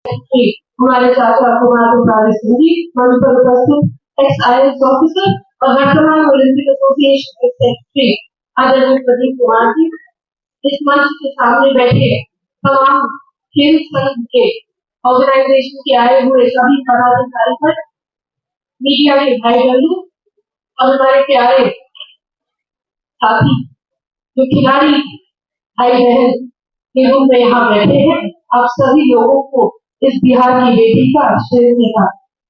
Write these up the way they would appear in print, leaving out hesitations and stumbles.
हमारे चाचा कुमार सिंह जी मंच पर उपस्थित एक्स IAS ऑफिसर और वर्तमान ओलंपिक एसोसिएशन के सेक्रेटरी आदरणीय प्रदीप कुमार जी, इस मंच के सामने बैठे तमाम खेल संघ के ऑर्गेनाइजेशन के आए हुए सभी पदाधिकारी, मीडिया के भाई बहनों और हमारे प्यारे साथी जो खिलाड़ी भाई बहन के रूप में यहाँ बैठे हैं, आप सभी लोगों को इस बिहार की बेटी का श्रेय का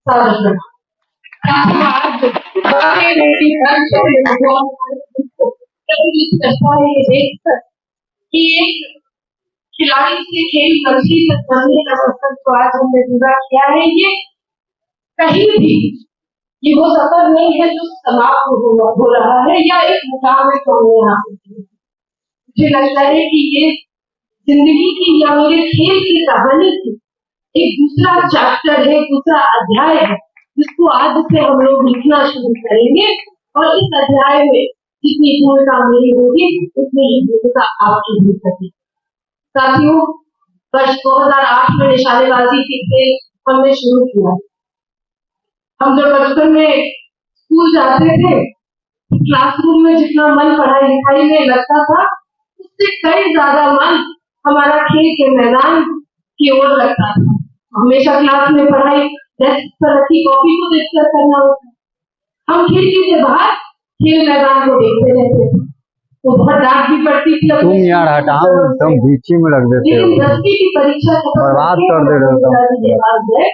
सादर प्रणाम। ये देखकर कि एक खिलाड़ी से खेल मंत्री तक बनने का सफर तो आज हमने पूरा किया है। ये कहीं भी ये वो सफर नहीं है जो समाप्त हो रहा है या एक मुकाम है तो हमने हासिल किया। मुझे लगता है कि ये जिंदगी की या मेरे खेल की कहानी की एक दूसरा चैप्टर है, दूसरा अध्याय है, जिसको आज से हम लोग लिखना शुरू करेंगे और इस अध्याय में जितनी भूमिका मेरी होगी उतनी ही भूमिका आपकी भी होगी। साथियों, वर्ष 2008 में निशानेबाजी के खेल हमने शुरू किया। हम जब बचपन में स्कूल जाते थे, क्लासरूम में जितना मन पढ़ाई लिखाई में लगता था, उससे कई ज्यादा मन हमारा खेल के मैदान की ओर लगता था। हमेशा क्लास में पढ़ाई डेस्क पर रखी कॉपी को देखकर करना होता। हम खिड़की से बाहर खेल मैदान को देखते रहते थे। तो बहुत डांट भी पड़ती थी। तुम यार हटाओ, तुम बीच में रख देते हो, 10वीं की परीक्षा बर्बाद कर दे रहे हो।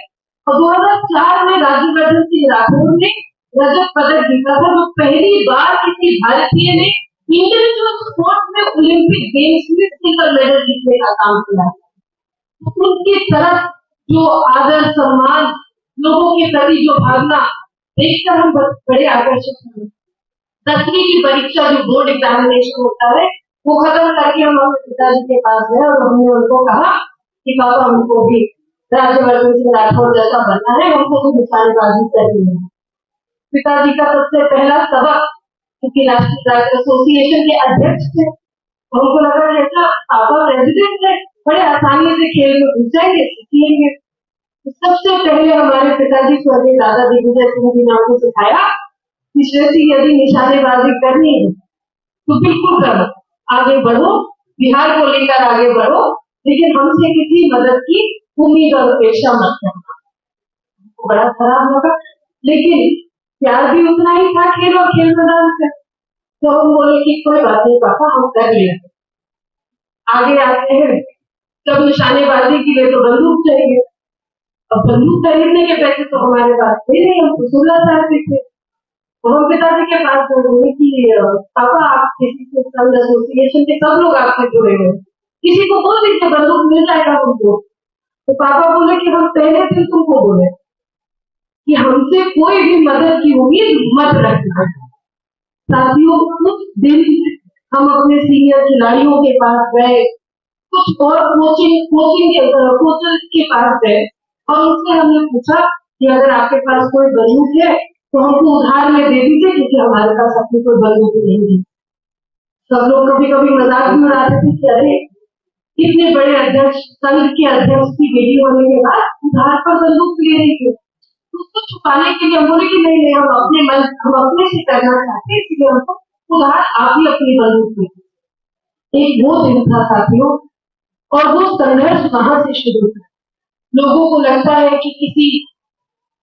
और 2004 में राज्यवर्धन सिंह राठौर ने रजत पदक जीता था, जो पहली बार किसी भारतीय ने इंडिविजुअल स्पोर्ट में ओलंपिक गेम्स में सिल्वर मेडल जीतने का काम किया। तो उनकी तरफ जो आदर सम्मान, लोगों के प्रति जो भावना देखकर हम बड़े आकर्षित हुए। 10वीं की परीक्षा जो बोर्ड एग्जामिनेशन होता है, वो खत्म करके हम अपने पिताजी के पास गए और हमने उनको कहा कि पापा, हमको भी राज्यवर्धन सिंह राठौर जैसा बनना है, हमको तो निशानेबाजी करनी है। पिताजी का सबसे पहला सबक, क्योंकि राष्ट्रीय एसोसिएशन के अध्यक्ष थे, हमको लगा कि अच्छा पापा प्रेसिडेंट है, बड़े आसानी से खेल में घुस जाएंगे, सीखेंगे। सबसे पहले हमारे पिताजी स्वर्गीय दादा दिग्विजय सिंह जी ने हमको सिखाया कि श्रेष्ठी, यदि निशानेबाजी करनी है तो बिल्कुल करो, आगे बढ़ो, बिहार को लेकर आगे बढ़ो, लेकिन हमसे किसी मदद की उम्मीद और अपेक्षा मत करना। बड़ा खराब लगा, लेकिन प्यार भी उतना ही था खेल और खेल मैदान से। तो हम बोले कि कोई बात नहीं पापा, हम कर लेंगे। आगे आते हैं, जब निशानेबाजी के लिए तो बंदूक चाहिए, और बंदूक खरीदने के पैसे तो हमारे पास थे नहीं, हम तो 16 साल के थे। तो हम पिताजी के पास बोले कि पापा, आप किसी से संघ एसोसिएशन के सब लोग आपसे जुड़े हैं, किसी को बोल दीजिए बंदूक मिल जाएगा हमको। तो पापा बोले कि हम पहले दिन तुमको बोले कि हमसे कोई भी मदद की उम्मीद मत रखना। साथियों, उस दिन हम अपने सीनियर खिलाड़ियों के पास गए, कुछ और कोचिंग के पास गए और उनसे हमने पूछा कि अगर आपके पास कोई बंदूक है तो हमको उधार में दे दीजिए, क्योंकि हमारे पास अपनी कोई बंदूक नहीं है। सब लोग कभी कभी मजाक भी उड़ाते थे कि अरे, इतने बड़े अध्यक्ष, संघ के अध्यक्ष की बेटी होने के बाद उधार पर बंदूक ले रही थी। उसको छुपाने के लिए हम बोले कि नहीं, हम अपने से करना चाहते हैं, इसलिए हमको उधार आप ही अपनी बंदूक दे। एक वो दिन था साथियों, और वो संघर्ष वहां से शुरू था। लोगों को लगता है कि किसी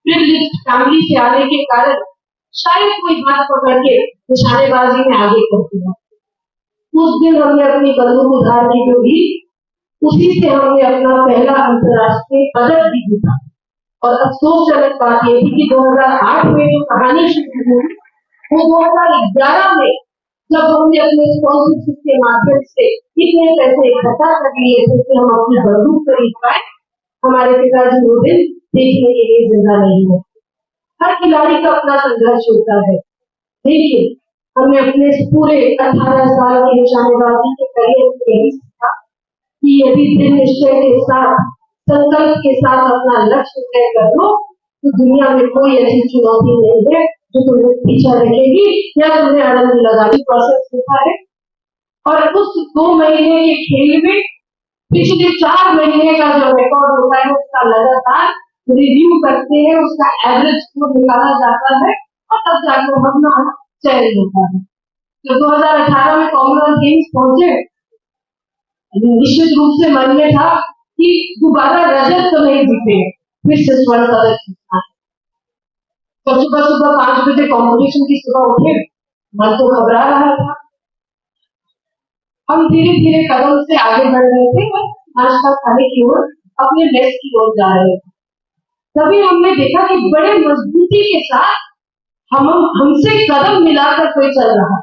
प्रिविलेज्ड फैमिली से आने के कारण शायद कोई हाथ पकड़ के निशानेबाजी में आगे कर दिया। उस दिन हमने अपनी बंदूक उधार की जो ली, उसी से हमने अपना पहला अंतर्राष्ट्रीय पदक भी जीता। और अफसोसजनक बात यह थी कि 2008 में जो कहानी शुरू हुई, वो 2011 में जब हमने अपने स्पॉन्सरशिप के माध्यम से इतने पैसे इकट्ठा कर लिए थे कि हम अपनी बंदूक खरीद पाए, हमारे पिताजी वो दिन देखने के लिए जिंदा नहीं है। हर खिलाड़ी का अपना संघर्ष होता है, लेकिन हमने अपने पूरे 18 साल के निशानेबाजी के करियर में यही सीखा कि यदि दृढ़ निश्चय के साथ, संकल्प के साथ अपना लक्ष्य तय कर लो, तो दुनिया में कोई ऐसी चुनौती नहीं है जो तुम्हें पीछा रखेगी या तुम्हें अड़ंगी लगाने प्रोसेस होता है। और उस 2 महीने के खेल में पिछले 4 महीने का जो रिकॉर्ड होता है उसका लगातार रिव्यू करते हैं, उसका एवरेज स्कोर निकाला जाता है और तब जाकर अपना चयन होता है। तो 2018 में कॉमनवेल्थ गेम्स पहुंचे, निश्चित रूप से मन में था कि दोबारा रजत तो नहीं जीते, फिर से स्वर्ण पदक जीतना है। तो सुबह सुबह 5 बजे कॉम्पिटिशन की सुबह उठे, मन तो घबरा रहा था। हम धीरे धीरे कदम से आगे बढ़ रहे थे और नाश्ता खाने की ओर अपने मेस की ओर जा रहे थे। तभी हमने देखा कि बड़े मजबूती के साथ हमसे कदम मिलाकर कोई चल रहा।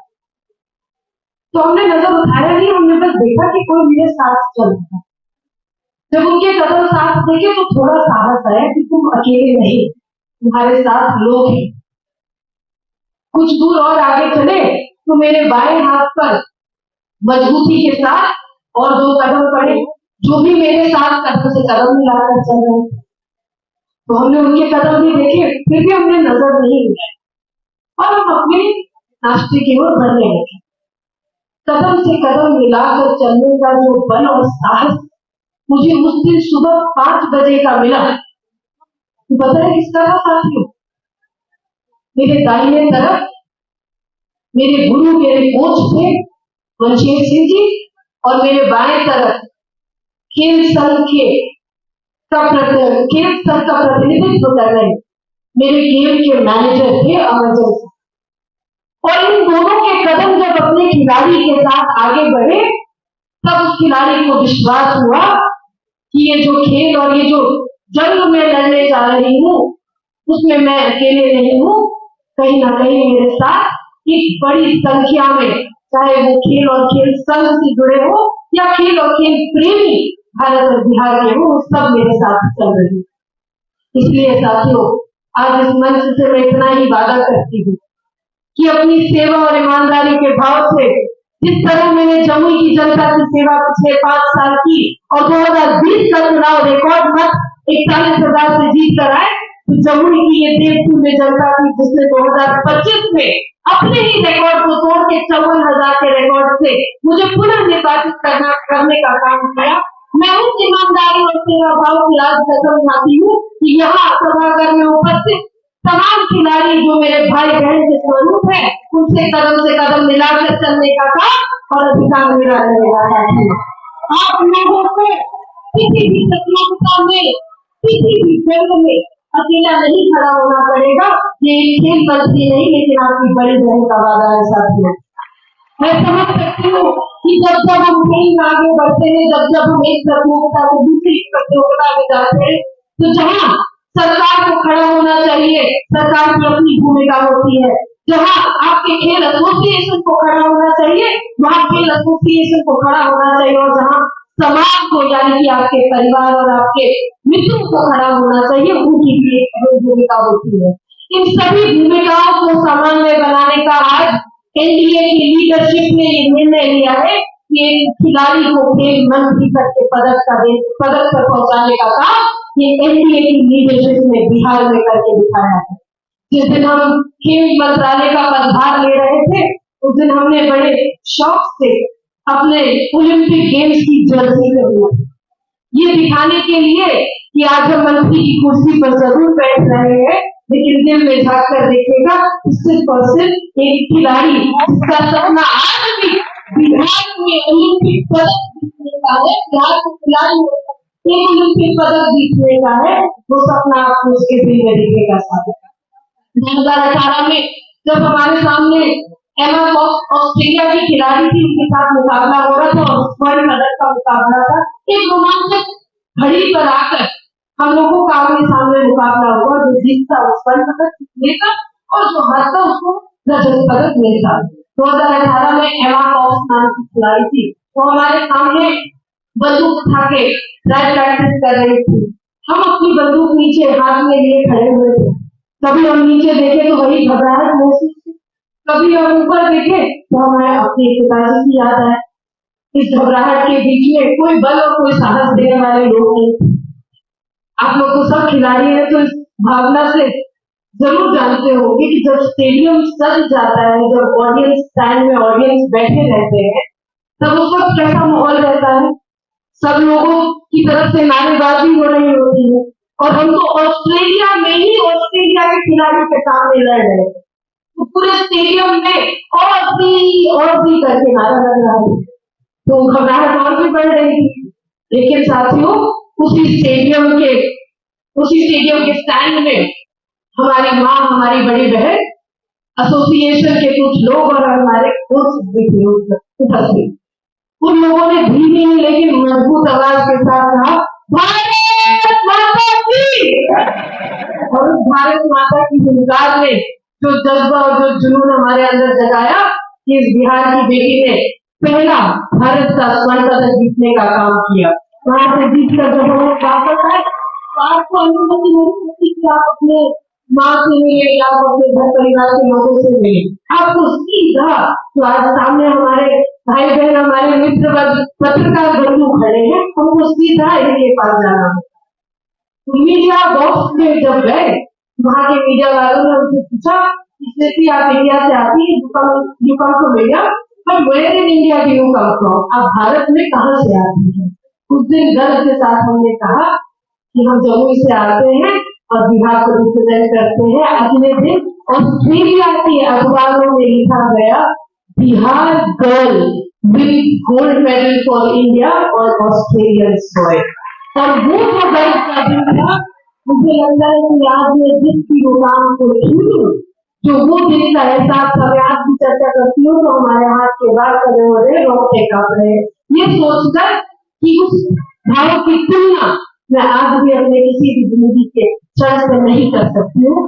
तो हमने नजर उठाया नहीं, हमने बस देखा कि कोई मेरे साथ चल रहा। जब उनके कदम साथ देखे तो थोड़ा साहस आया कि तुम अकेले नहीं, तुम्हारे साथ लोग हैं। कुछ दूर और आगे चले तो मेरे बाएं हाथ पर मजबूती के साथ और 2 कदम पड़े, जो भी मेरे साथ कदम से कदम मिलाकर चल रहे थे। तो हमने उनके कदम भी देखे, फिर भी हमने नजर नहीं मिलाई और हम अपने नाश्ते की ओर बढ़ने लगे। कदम से कदम मिलाकर चलने का जो बल और साहस मुझे उस दिन सुबह 5 बजे का मिला, पता है किसका था साथियों? मेरे दाहिने तरफ मेरे गुरु, मेरे कोच थे मनशेर सिंह जी, और मेरे बाएं तरफ खेल संघ का प्रतिनिधित्व कर रहे मेरे गेम के मैनेजर थे अमरजन सिंह। और इन दोनों के कदम जब अपने खिलाड़ी के साथ आगे बढ़े, तब उस खिलाड़ी को विश्वास हुआ कि ये जो खेल और ये जो जंग में लड़ने जा रही हूँ उसमें मैं अकेले नहीं हूँ, कहीं ना कहीं मेरे साथ एक बड़ी संख्या में, चाहे वो खेल और खेल संघ से जुड़े हो या खेल और खेल प्रेमी भारत और बिहार के हो, सब मेरे साथ चल रहे हैं। इसलिए साथियों, आज इस मंच से मैं इतना ही वादा करती हूँ कि अपनी सेवा और ईमानदारी के भाव से जिस तरह मैंने जमुई की जनता की सेवा पिछले 5 साल की और 2020 का चुनाव रिकॉर्ड मत 41,000 से जीत कर आए, तो जमुई की ये देवतुल्य जनता थी जिसने 2025 में अपने ही रिकॉर्ड को तोड़ के 54,000 के रिकॉर्ड से मुझे पुनः निर्वाचित करने का काम किया। मैं उस ईमानदारी और सेवा भाव की आज कसम खाती हूँ कि यहाँ सभागार में उपस्थित तमाम खिलाड़ी जो मेरे भाई बहन के स्वरूप है, उनसे से कदम मिलाकर चलने का काम और अधिकार मेरा रहेगा। आप लोगों को किसी भी प्रतियोगिता में, किसी भी जंग में अकेला नहीं खड़ा होना पड़ेगा। ये खेल बंदी नहीं, लेकिन आपकी बड़ी बहन का वादा है साथियों। मैं समझ सकती हूँ कि जब हम खेल में आगे बढ़ते हैं, जब हम एक प्रतियोगिता से दूसरी प्रतियोगिता में जाते हैं, तो जहाँ सरकार को खड़ा होना चाहिए, सरकार की अपनी भूमिका होती है। जहाँ आपके खेल एसोसिएशन को खड़ा होना चाहिए, वहाँ खेल एसोसिएशन को खड़ा होना चाहिए, और जहाँ समाज को, यानी कि आपके परिवार और आपके मित्रों को खड़ा होना चाहिए, उनकी भी एक भूमिका होती है। इन सभी भूमिकाओं को समन्वय बनाने का आज एनडीए की लीडरशिप ने ये निर्णय लिया है कि एक खिलाड़ी को खेल मंत्री तक के पदक पर पहुंचाने का काम ये एनडीए की लीडरशिप ने बिहार में करके दिखाया है। जिस दिन हम खेल मंत्रालय का पदभार ले रहे थे, उस दिन हमने बड़े शौक से अपने ओलंपिक गेम्स की जर्सी खरीदी, ये दिखाने के लिए कि आज हम मंत्री की कुर्सी पर जरूर बैठ रहे हैं, लेकिन दिल में झांक कर देखेगा सिर्फ और सिर्फ एक खिलाड़ी जिसका सपना आज भी बिहार में ओलंपिक पदक जीतने का है, बिहार को खिलाड़ी एक ओलंपिक पदक जीतने का है, वो सपना आपको उसके दिल में दिखेगा। 2018 में जब हमारे सामने एमा कॉक्स ऑस्ट्रेलिया की खिलाड़ी थी, उनके साथ मुकाबला हो रहा था और स्वर्ण पदक का मुकाबला था। एक रोमांचक घड़ी पर आकर हम लोगों का आमने सामने मुकाबला हुआ, जो जीतता वो स्वर्ण पदक लेता और जो हारता उसको रजत पदक मिलता। 2018 में एमा कॉक्स नाम की खिलाड़ी थी, वो हमारे सामने बंदूक उठा के ड्राइव प्रैक्टिस कर रही थी। हम अपनी बंदूक नीचे हाथ में लिए खड़े हुए थे। कभी हम नीचे देखे तो वही घबराहट महसूस, कभी हम ऊपर देखे तो हमें अपने पिताजी की याद आए। इस घबराहट के बीच में कोई बल और कोई साहस देने वाले लोग नहीं। आप लोग तो सब खिलाड़ी हैं, तो इस भावना से जरूर जानते होंगे कि जब स्टेडियम सज जाता है, जब ऑडियंस स्टैंड में ऑडियंस बैठे रहते हैं, तब उस वक्त कैसा माहौल रहता है। सब लोगों की तरफ से नारेबाजी हो रही होती है और हम तो ऑस्ट्रेलिया में ही ऑस्ट्रेलिया के खिलाड़ी के सामने लड़ रहे हैं, तो पूरे स्टेडियम में और भी करके नारा लग रहा है, तो घबराहट और भी बढ़ रही थी। लेकिन साथियों, उसी स्टेडियम के स्टैंड में हमारी माँ, हमारी बड़ी बहन, एसोसिएशन के कुछ लोग और हमारे कोच भी थे उपस्थित। उन लोगों ने धीमी लेकिन मजबूत आवाज के साथ कहा, भारत माता की। और उस भारत माता की हुंकार ने जो जज्बा और जो जुनून हमारे अंदर जगाया कि इस बिहार की बेटी ने पहला भारत का स्वर्ण पदक जीतने का काम किया। वहां से जीतकर जब हम वापस आए तो आपको अनुमति नहीं होती कि आप अपने माँ से मिले या आप अपने घर परिवार के लोगों से मिले, आपको सीधा तो आज सामने हमारे भाई बहन, हमारे मित्र वर्ग, पत्रकार बंधु खड़े हैं, हमको सीधा इनके पास जाना है। मीडिया बॉक्स में जब गए, वहां के मीडिया वालों ने उनसे पूछा, इसलिए आप इंडिया से आती है, you come from India, but where in India do you come from, आप भारत में कहाँ से आती है। उस दिन गर्व के साथ हमने कहा कि हम जम्मू से आते हैं और बिहार को रिप्रेजेंट करते हैं। अगले दिन ऑस्ट्रेलिया के अखबारों में लिखा गया, Bihar girl with gold medal for India और ऑस्ट्रेलियन सॉइल। और वो जो गर्व का दिन था, मुझे लगता है कि आज मैं जिसकी मुकाम को छू, जो वो दिन का एहसास हमें आज भी चर्चा करती हूँ तो हमारे हाथ के बाहर खड़े हो रहे, रोते कांप रहे, ये सोचकर कि उस भाव की तुलना मैं आज भी अपने किसी भी जिंदगी के क्षण से नहीं कर सकती हूँ।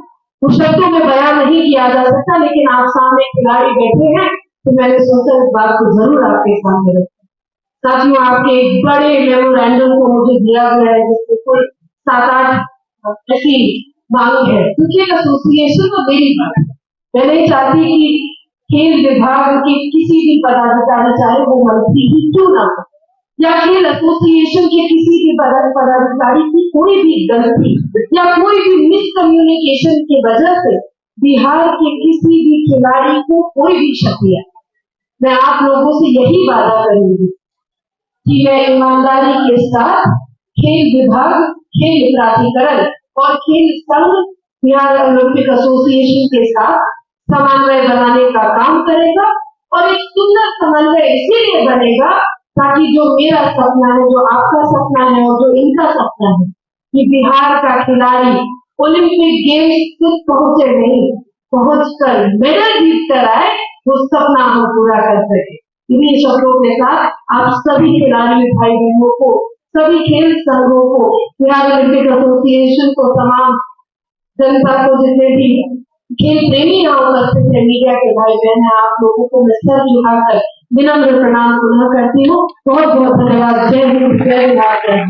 उस शब्दों में बयान नहीं किया जा सकता, लेकिन आप सामने खिलाड़ी बैठे हैं तो मैंने सोचा इस बात को जरूर आपके सामने रखूं। साथियों, आपके एक बड़े मेमोरेंडम को मुझे दिया गया है जिसमें कुल 7-8 ऐसी मांग है, क्योंकि एसोसिएशन तो मेरी बात है। मैं नहीं चाहती कि खेल विभाग के किसी भी पदाधिकारी, चाहे वो मंत्री ही क्यों ना हो, या खेल एसोसिएशन के किसी भी पदाधिकारी की कोई भी गलती या कोई भी मिसकम्युनिकेशन की वजह से बिहार के किसी भी खिलाड़ी को कोई भी क्षति है, मैं आप लोगों से यही वादा करूंगी कि मैं ईमानदारी के साथ खेल विभाग, खेल प्राधिकरण और खेल संघ बिहार ओलंपिक एसोसिएशन के साथ समन्वय बनाने का काम करेगा। और एक सुंदर समन्वय इसीलिए बनेगा ताकि जो मेरा सपना है, जो आपका सपना है और जो इनका सपना है कि बिहार का खिलाड़ी ओलंपिक गेम्स तक पहुंचे नहीं, पहुंचकर मेडल जीत कर आए, वो सपना हम पूरा कर सके। इन्हीं शब्दों के साथ आप सभी खिलाड़ी भाई बहनों को, सभी खेल संघों को, बिहार ओलंपिक एसोसिएशन को, तमाम जनता को, जितने भी खेल प्रेमी यहाँ उपस्थित है, मीडिया के भाई बहन है, आप लोगों को मैं सर झुकाकर विनम्र प्रणाम पुनः करती हूँ। बहुत बहुत धन्यवाद। जय हिंद, जय बिहार।